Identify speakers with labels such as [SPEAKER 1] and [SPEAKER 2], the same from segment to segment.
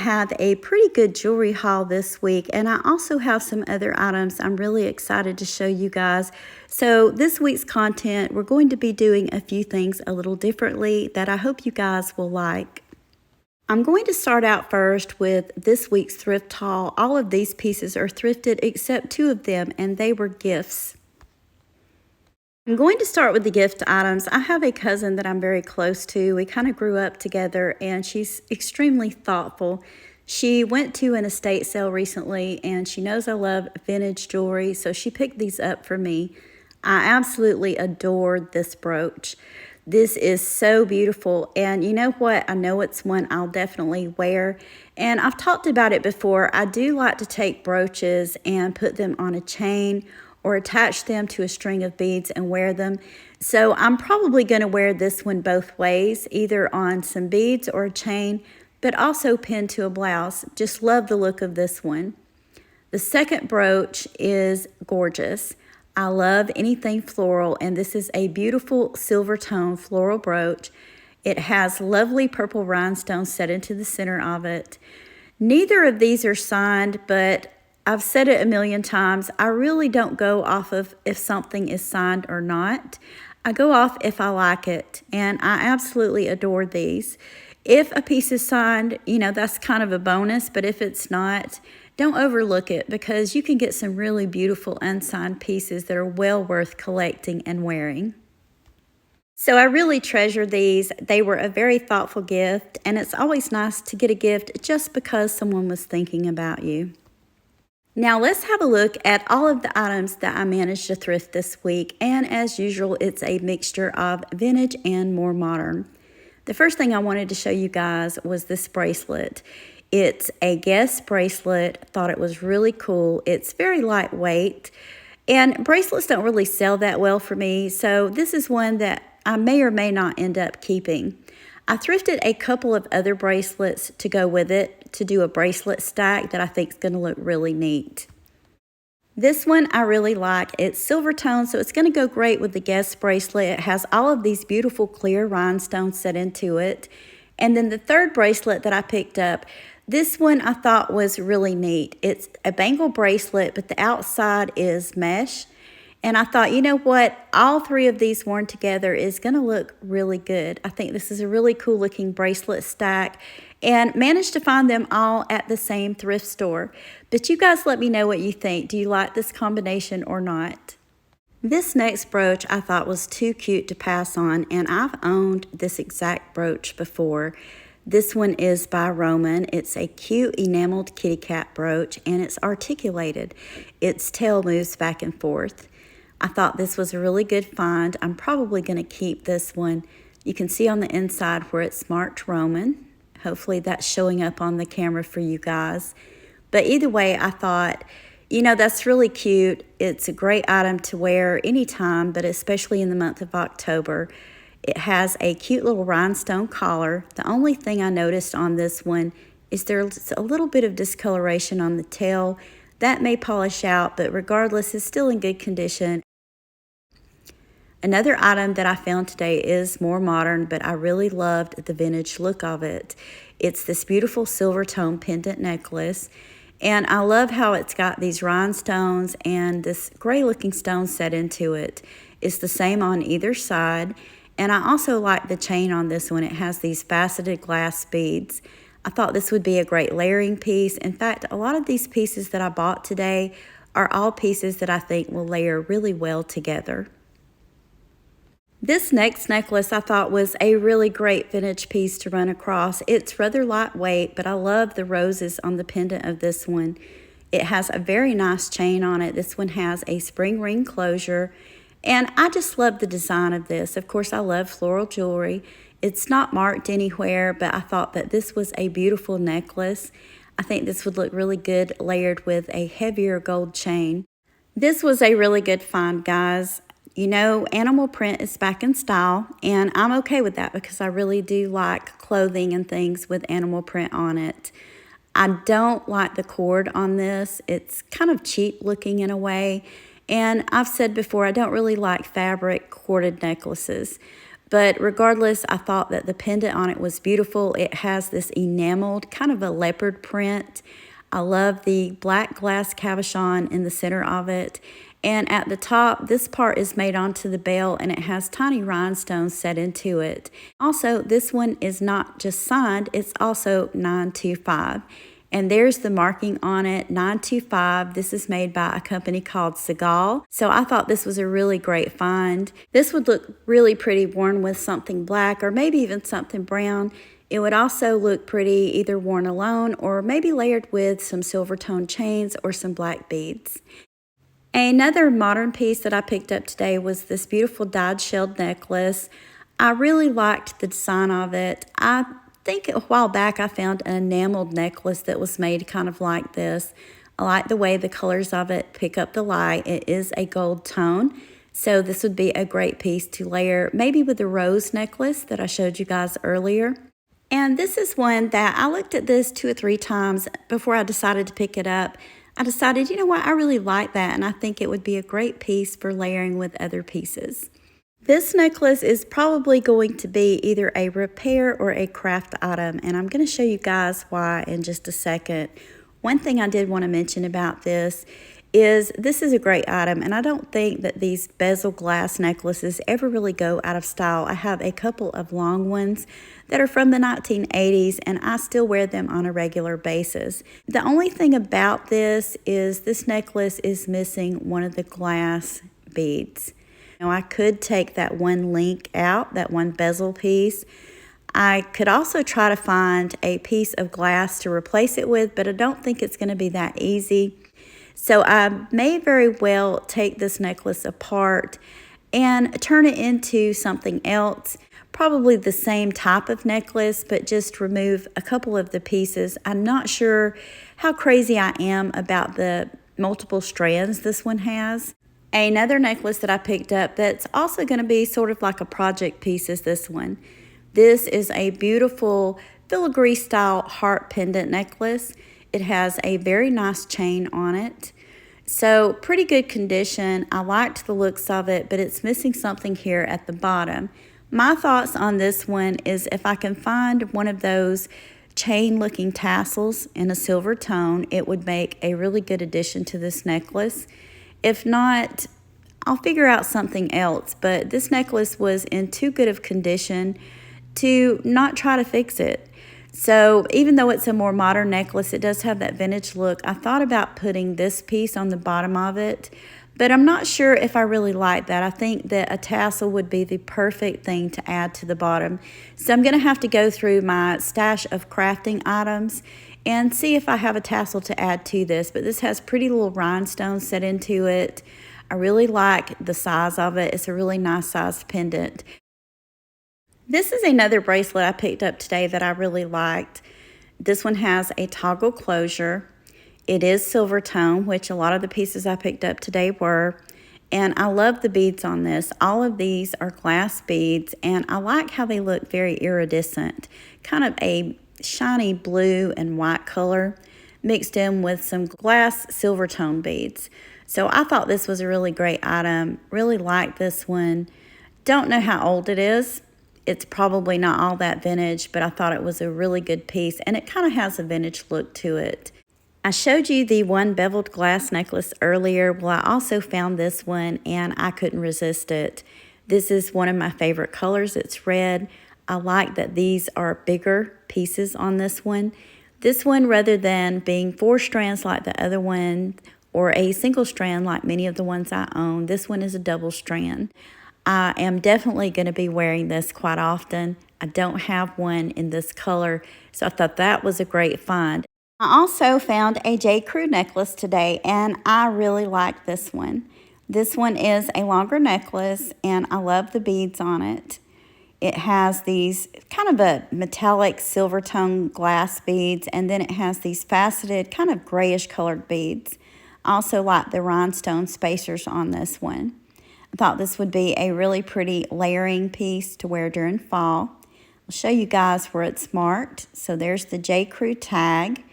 [SPEAKER 1] have a pretty good jewelry haul this week, and I also have some other items I'm really excited to show you guys. So this week's content, we're going to be doing a few things a little differently that I hope you guys will like. I'm going to start out first with this week's thrift haul. All of these pieces are thrifted except 2 of them, and they were gifts. I'm going to start with the gift items. I have a cousin that I'm very close to. We kind of grew up together, and she's extremely thoughtful. She went to an estate sale recently, and she knows I love vintage jewelry, so she picked these up for me. I absolutely adored this brooch. This is so beautiful, and you know what? I know it's one I'll definitely wear, and I've talked about it before. I do like to take brooches and put them on a chain or attach them to a string of beads and wear them. So I'm probably going to wear this one both ways, either on some beads or a chain, but also pinned to a blouse. Just love the look of this one. The second brooch is gorgeous. I love anything floral, and this is a beautiful silver tone floral brooch. It has lovely purple rhinestones set into the center of it. Neither of these are signed, but I've said it a million times. I really don't go off of if something is signed or not. I go off if I like it, and I absolutely adore these. If a piece is signed, you know, that's kind of a bonus, but if it's not, don't overlook it, because you can get some really beautiful unsigned pieces that are well worth collecting and wearing. So I really treasure these. They were a very thoughtful gift, and it's always nice to get a gift just because someone was thinking about you. Now let's have a look at all of the items that I managed to thrift this week, and as usual, it's a mixture of vintage and more modern. The first thing I wanted to show you guys was this bracelet. It's a guest bracelet. Thought it was really cool. It's very lightweight, and bracelets don't really sell that well for me, so this is one that I may or may not end up keeping. I thrifted a couple of other bracelets to go with it to do a bracelet stack that I think is going to look really neat. This one I really like. It's silver tone, so it's going to go great with the guest bracelet. It has all of these beautiful clear rhinestones set into it. And then the third bracelet that I picked up, this one I thought was really neat. It's a bangle bracelet, but the outside is mesh. And I thought, you know what? All 3 of these worn together is going to look really good. I think this is a really cool looking bracelet stack, and managed to find them all at the same thrift store. But you guys let me know what you think. Do you like this combination or not? This next brooch I thought was too cute to pass on, and I've owned this exact brooch before. This one is by Roman. It's a cute enameled kitty cat brooch, and it's articulated. Its tail moves back and forth. I thought this was a really good find. I'm probably going to keep this one. You can see on the inside where it's marked Roman. Hopefully that's showing up on the camera for you guys. But either way, I thought, you know, that's really cute. It's a great item to wear anytime, but especially in the month of October. It has a cute little rhinestone collar. The only thing I noticed on this one is there's a little bit of discoloration on the tail. That may polish out, but regardless, it's still in good condition. Another item that I found today is more modern, but I really loved the vintage look of it. It's this beautiful silver tone pendant necklace, and I love how it's got these rhinestones and this gray looking stone set into it. It's the same on either side, and I also like the chain on this one. It has these faceted glass beads. I thought this would be a great layering piece. In fact, a lot of these pieces that I bought today are all pieces that I think will layer really well together. This next necklace I thought was a really great vintage piece to run across. It's rather lightweight, but I love the roses on the pendant of this one. It has a very nice chain on it. This one has a spring ring closure, and I just love the design of this. Of course, I love floral jewelry. It's not marked anywhere, but I thought that this was a beautiful necklace. I think this would look really good layered with a heavier gold chain. This was a really good find, guys. You know, animal print is back in style, and I'm okay with that because I really do like clothing and things with animal print on it. I don't like the cord on this. It's kind of cheap looking in a way, and I've said before I don't really like fabric corded necklaces. But regardless, I thought that the pendant on it was beautiful. It has this enameled, kind of a leopard print. I love the black glass cabochon in the center of it. And at the top, this part is made onto the bell and it has tiny rhinestones set into it. Also, this one is not just signed, it's also 925. And there's the marking on it, 925. This is made by a company called Segal. So I thought this was a really great find. This would look really pretty worn with something black or maybe even something brown. It would also look pretty either worn alone or maybe layered with some silver tone chains or some black beads. Another modern piece that I picked up today was this beautiful dyed shelled necklace. I really liked the design of it. I think a while back I found an enameled necklace that was made kind of like this. I like the way the colors of it pick up the light. It is a gold tone, so this would be a great piece to layer maybe with the rose necklace that I showed you guys earlier. And this is one that I looked at this 2 or 3 times before I decided to pick it up. I decided, you know what, I really like that, and I think it would be a great piece for layering with other pieces. This necklace is probably going to be either a repair or a craft item, and I'm going to show you guys why in just a second. One thing I did want to mention about this is a great item, and I don't think that these bezel glass necklaces ever really go out of style. I have a couple of long ones that are from the 1980s, and I still wear them on a regular basis. The only thing about this is this necklace is missing one of the glass beads. Now, I could take that one link out, that one bezel piece. I could also try to find a piece of glass to replace it with, but I don't think it's going to be that easy. So I may very well take this necklace apart and turn it into something else, probably the same type of necklace, but just remove a couple of the pieces. I'm not sure how crazy I am about the multiple strands this one has. Another necklace that I picked up that's also going to be sort of like a project piece is this one. This is a beautiful filigree style heart pendant necklace. It has a very nice chain on it. So pretty good condition. I liked the looks of it, but it's missing something here at the bottom. My thoughts on this one is if I can find one of those chain looking tassels in a silver tone, it would make a really good addition to this necklace. If not, I'll figure out something else, but this necklace was in too good of condition to not try to fix it. So even though it's a more modern necklace, it does have that vintage look. I thought about putting this piece on the bottom of it, but I'm not sure if I really like that. I think that a tassel would be the perfect thing to add to the bottom. So I'm going to have to go through my stash of crafting items and see if I have a tassel to add to this. But this has pretty little rhinestones set into it. I really like the size of it. It's a really nice sized pendant. This is another bracelet I picked up today that I really liked. This one has a toggle closure. It is silver tone, which a lot of the pieces I picked up today were. And I love the beads on this. All of these are glass beads, and I like how they look very iridescent. Kind of a shiny blue and white color mixed in with some glass silver tone beads. So I thought this was a really great item. Really like this one. Don't know how old it is. It's probably not all that vintage, but I thought it was a really good piece, and it kind of has a vintage look to it. I showed you the one beveled glass necklace earlier. Well, I also found this one, and I couldn't resist it. This is one of my favorite colors. It's red. I like that these are bigger pieces on this one. This one, rather than being 4 strands like the other one, or a single strand like many of the ones I own, this one is a double strand. I am definitely going to be wearing this quite often. I don't have one in this color, so I thought that was a great find. I also found a Jcrew necklace today, and I really like this one. This one is a longer necklace, and I love the beads on it. It has these kind of a metallic silver tone glass beads, and then it has these faceted kind of grayish colored beads. I also like the rhinestone spacers on this one. I thought this would be a really pretty layering piece to wear during fall. I'll show you guys where it's marked. So there's the Jcrew tag,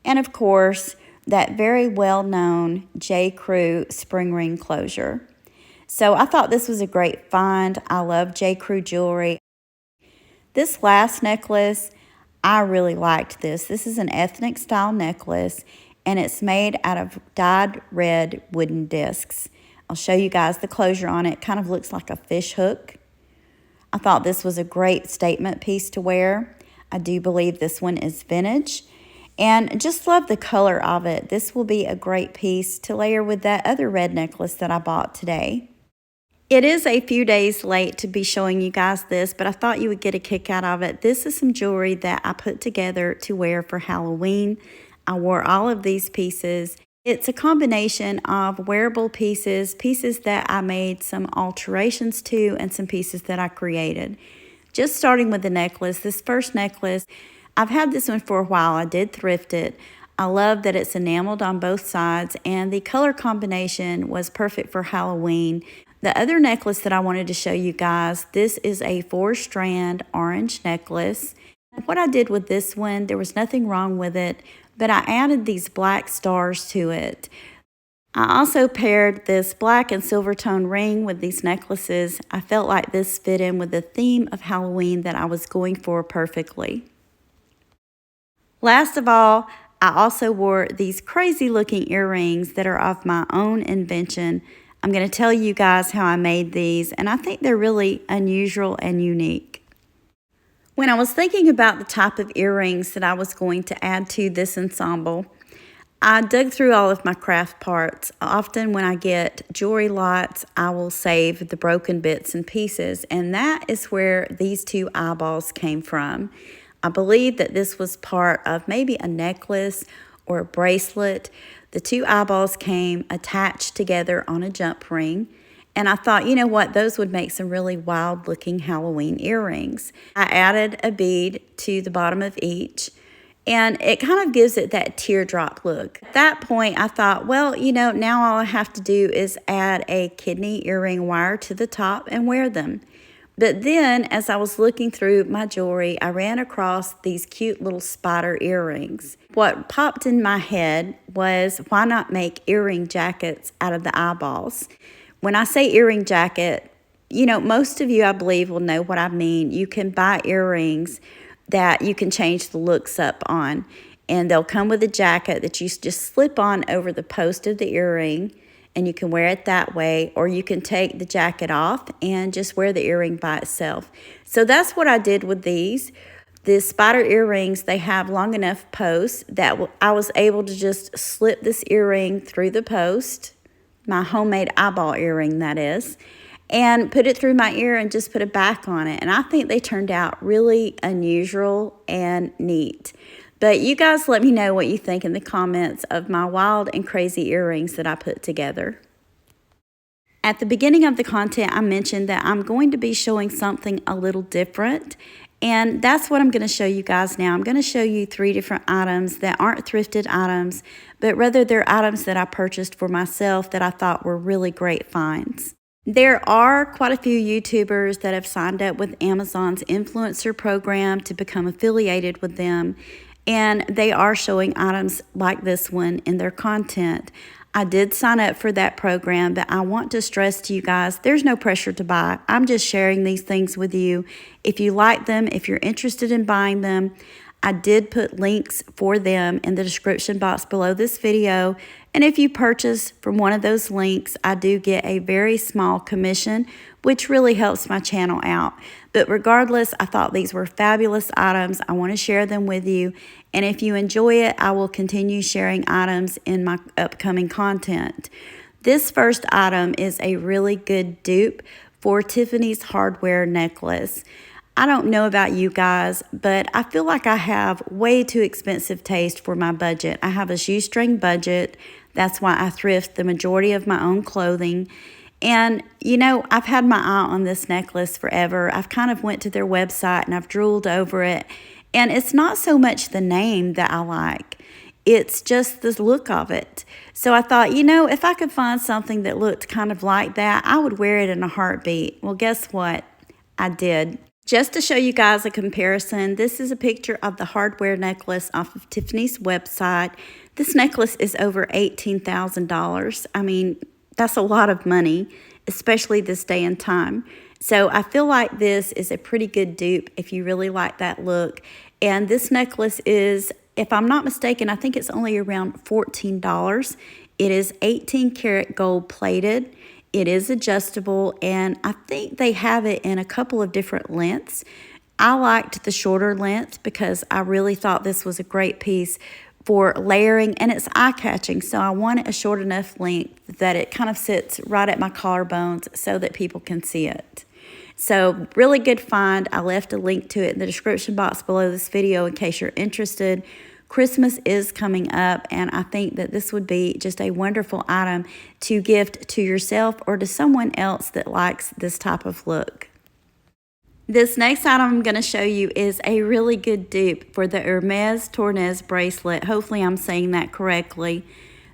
[SPEAKER 1] and of course that very well-known Jcrew spring ring closure. So I thought this was a great find. I love Jcrew jewelry. This last necklace, I really liked this. This is an ethnic style necklace, and it's made out of dyed red wooden discs. I'll show you guys the closure on it. Kind of looks like a fish hook. I thought this was a great statement piece to wear. I do believe this one is vintage, and just love the color of it. This will be a great piece to layer with that other red necklace that I bought today. It is a few days late to be showing you guys this, but I thought you would get a kick out of it. This is some jewelry that I put together to wear for Halloween. I wore all of these pieces. It's a combination of wearable pieces, pieces that I made some alterations to, and some pieces that I created. Just starting with the necklace, this first necklace, I've had this one for a while. I did thrift it. I love that it's enameled on both sides, and the color combination was perfect for Halloween. The other necklace that I wanted to show you guys, this is a 4-strand orange necklace. What I did with this one, there was nothing wrong with it, but I added these black stars to it. I also paired this black and silver tone ring with these necklaces. I felt like this fit in with the theme of Halloween that I was going for perfectly. Last of all, I also wore these crazy looking earrings that are of my own invention. I'm going to tell you guys how I made these, and I think they're really unusual and unique. When I was thinking about the type of earrings that I was going to add to this ensemble, I dug through all of my craft parts. Often when I get jewelry lots, I will save the broken bits and pieces, and that is where these two eyeballs came from. I believe that this was part of maybe a necklace or a bracelet. The two eyeballs came attached together on a jump ring, and I thought, you know what, those would make some really wild looking Halloween earrings. I added a bead to the bottom of each, and it kind of gives it that teardrop look. At that point, I thought, well, you know, now all I have to do is add a kidney earring wire to the top and wear them. But then, as I was looking through my jewelry, I ran across these cute little spider earrings. What popped in my head was, why not make earring jackets out of the eyeballs? When I say earring jacket, you know, most of you, I believe, will know what I mean. You can buy earrings that you can change the looks up on, and they'll come with a jacket that you just slip on over the post of the earring, and you can wear it that way, or you can take the jacket off and just wear the earring by itself. So that's what I did with these. The spider earrings, they have long enough posts that I was able to just slip this earring through the post, my homemade eyeball earring that is, and put it through my ear and just put a back on it. And I think they turned out really unusual and neat. But you guys let me know what you think in the comments of my wild and crazy earrings that I put together. At the beginning of the content, I mentioned that I'm going to be showing something a little different, and that's what I'm going to show you guys now. I'm going to show you 3 different items that aren't thrifted items, but rather they're items that I purchased for myself that I thought were really great finds. There are quite a few YouTubers that have signed up with Amazon's influencer program to become affiliated with them, and they are showing items like this one in their content. I did sign up for that program, but I want to stress to you guys, there's no pressure to buy. I'm just sharing these things with you. If you like them, if you're interested in buying them, I did put links for them in the description box below this video. And if you purchase from one of those links, I do get a very small commission, which really helps my channel out. But regardless, I thought these were fabulous items. I want to share them with you. And if you enjoy it, I will continue sharing items in my upcoming content. This first item is a really good dupe for Tiffany's hardware necklace. I don't know about you guys, but I feel like I have way too expensive taste for my budget. I have a shoestring budget. That's why I thrift the majority of my own clothing. And, you know, I've had my eye on this necklace forever. I've kind of went to their website and I've drooled over it. And it's not so much the name that I like. It's just the look of it. So I thought, you know, if I could find something that looked kind of like that, I would wear it in a heartbeat. Well, guess what? I did. Just to show you guys a comparison, this is a picture of the hardware necklace off of Tiffany's website. This necklace is over $18,000. I mean, that's a lot of money. especially this day and time. So I feel like this is a pretty good dupe if you really like that look. And this necklace is, if I'm not mistaken, I think it's only around $14. It is 18 karat gold plated. It is adjustable, and I think they have it in a couple of different lengths. I liked the shorter length because I really thought this was a great piece for layering, and it's eye-catching, so I want it a short enough length that it kind of sits right at my collarbones so that people can see it. So really good find. I left a link to it in the description box below this video in case you're interested. Christmas is coming up, and I think that this would be just a wonderful item to gift to yourself or to someone else that likes this type of look. This next item I'm going to show you is a really good dupe for the Hermes bracelet. Hopefully I'm saying that correctly.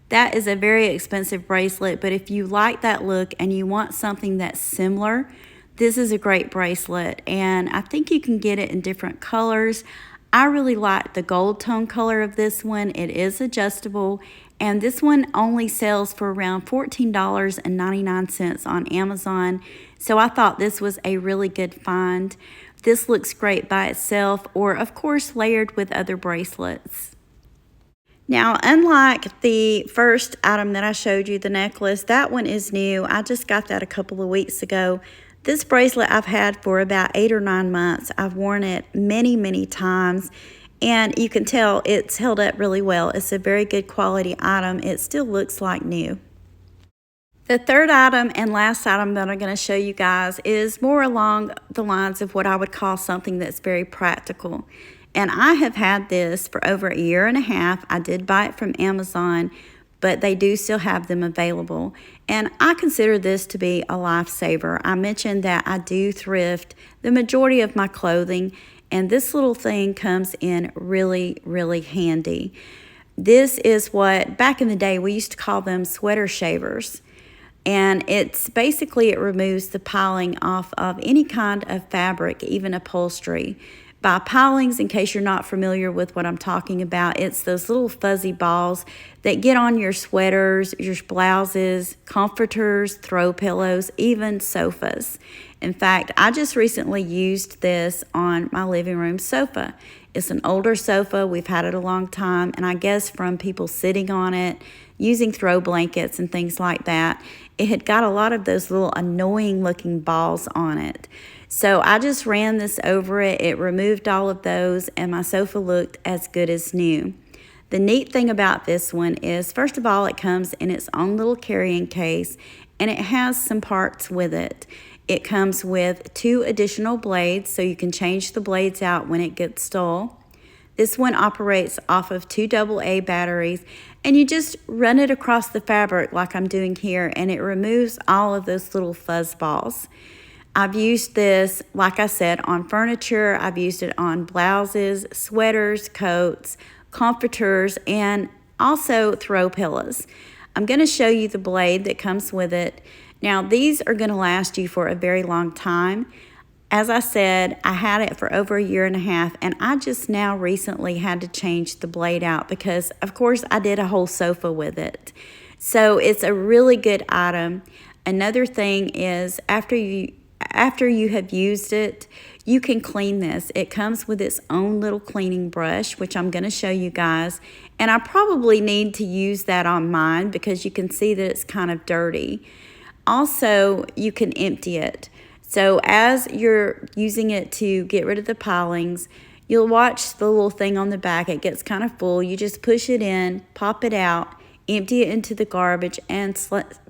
[SPEAKER 1] That is a very expensive bracelet, but if you like that look and you want something that's similar, this is a great bracelet, and I think you can get it in different colors. I really like the gold tone color of this one. It is adjustable, and this one only sells for around $14.99 on Amazon. So I thought this was a really good find. This looks great by itself, or of course layered with other bracelets. Now, unlike the first item that I showed you, the necklace, that one is new. I just got that a couple of weeks ago. This bracelet I've had for about 8 or 9 months. I've worn it many, many times, and you can tell it's held up really well. It's a very good quality item. It still looks like new. The third item and last item that I'm going to show you guys is more along the lines of what I would call something that's very practical. And I have had this for over 1.5 years. I did buy it from Amazon, but they do still have them available. And I consider this to be a lifesaver. I mentioned that I do thrift the majority of my clothing, and this little thing comes in really, really handy. This is what, back in the day, we used to call them sweater shavers. And it's basically, it removes the piling off of any kind of fabric, even upholstery. By pilings, in case you're not familiar with what I'm talking about, it's those little fuzzy balls that get on your sweaters, your blouses, comforters, throw pillows, even sofas. In fact, I just recently used this on my living room sofa. It's an older sofa. We've had it a long time, and I guess from people sitting on it, using throw blankets and things like that, it had got a lot of those little annoying looking balls on it. So I just ran this over it. It removed all of those, and my sofa looked as good as new. The neat thing about this one is, first of all, it comes in its own little carrying case, and it has some parts with it. It comes with 2 additional blades, so you can change the blades out when it gets dull. This one operates off of 2 AA batteries, and you just run it across the fabric like I'm doing here, and it removes all of those little fuzz balls. I've used this, like I said, on furniture. I've used it on blouses, sweaters, coats, comforters, and also throw pillows. I'm going to show you the blade that comes with it. Now, these are going to last you for a very long time. As I said, I had it for over 1.5 years, and I just now recently had to change the blade out because, of course, I did a whole sofa with it. So it's a really good item. Another thing is, after you have used it, you can clean this. It comes with its own little cleaning brush, which I'm going to show you guys. And I probably need to use that on mine because you can see that it's kind of dirty. Also, you can empty it. So as you're using it to get rid of the pilings, you'll watch the little thing on the back. It gets kind of full. You just push it in, pop it out, empty it into the garbage, and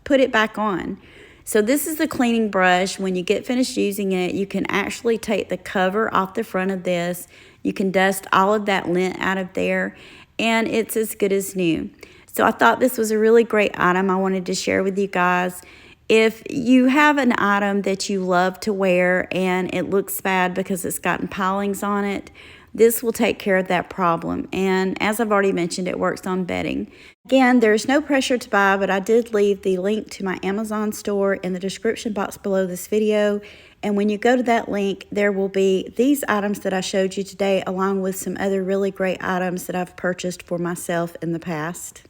[SPEAKER 1] put it back on. So this is the cleaning brush. When you get finished using it, you can actually take the cover off the front of this. You can dust all of that lint out of there, and it's as good as new. So I thought this was a really great item I wanted to share with you guys. If you have an item that you love to wear and it looks bad because it's gotten pilings on it, this will take care of that problem. And as I've already mentioned, it works on bedding. Again, there's no pressure to buy, but I did leave the link to my Amazon store in the description box below this video. And when you go to that link, there will be these items that I showed you today, along with some other really great items that I've purchased for myself in the past.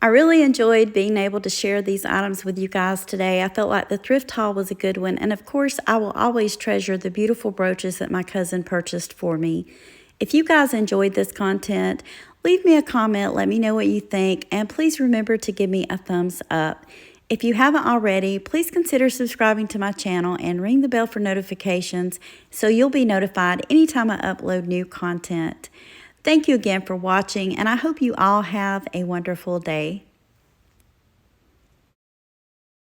[SPEAKER 1] I really enjoyed being able to share these items with you guys today. I felt like the thrift haul was a good one. And of course, I will always treasure the beautiful brooches that my cousin purchased for me. If you guys enjoyed this content, leave me a comment, let me know what you think, and please remember to give me a thumbs up. If you haven't already, please consider subscribing to my channel and ring the bell for notifications so you'll be notified anytime I upload new content. Thank you again for watching, and I hope you all have a wonderful day.